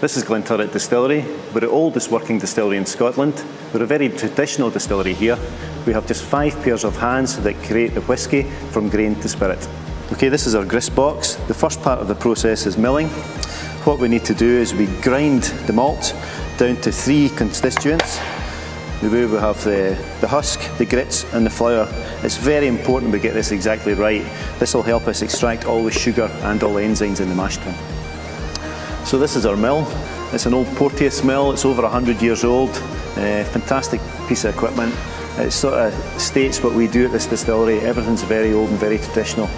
This is Glenturret Distillery. We're the oldest working distillery in Scotland. We're a very traditional distillery here. We have just 5 pairs of hands that create the whisky from grain to spirit. Okay, this is our grist box. The first part of the process is milling. What we need to do is we grind the malt down to 3 constituents. We have the husk, the grits and the flour. It's very important we get this exactly right. This will help us extract all the sugar and all the enzymes in the mash tun. So this is our mill. It's an old Porteous mill. It's over 100 years old. Fantastic piece of equipment. It sort of states what we do at this distillery. Everything's very old and very traditional.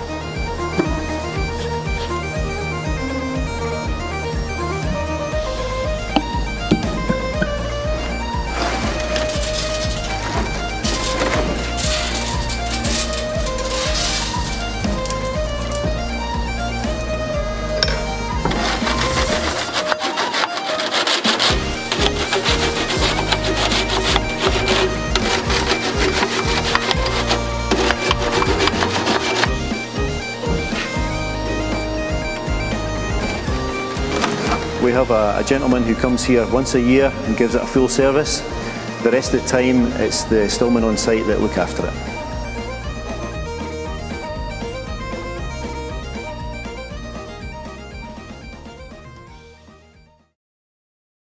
We have a gentleman who comes here once a year and gives it a full service. The rest of the time it's the Stillman on site that look after it.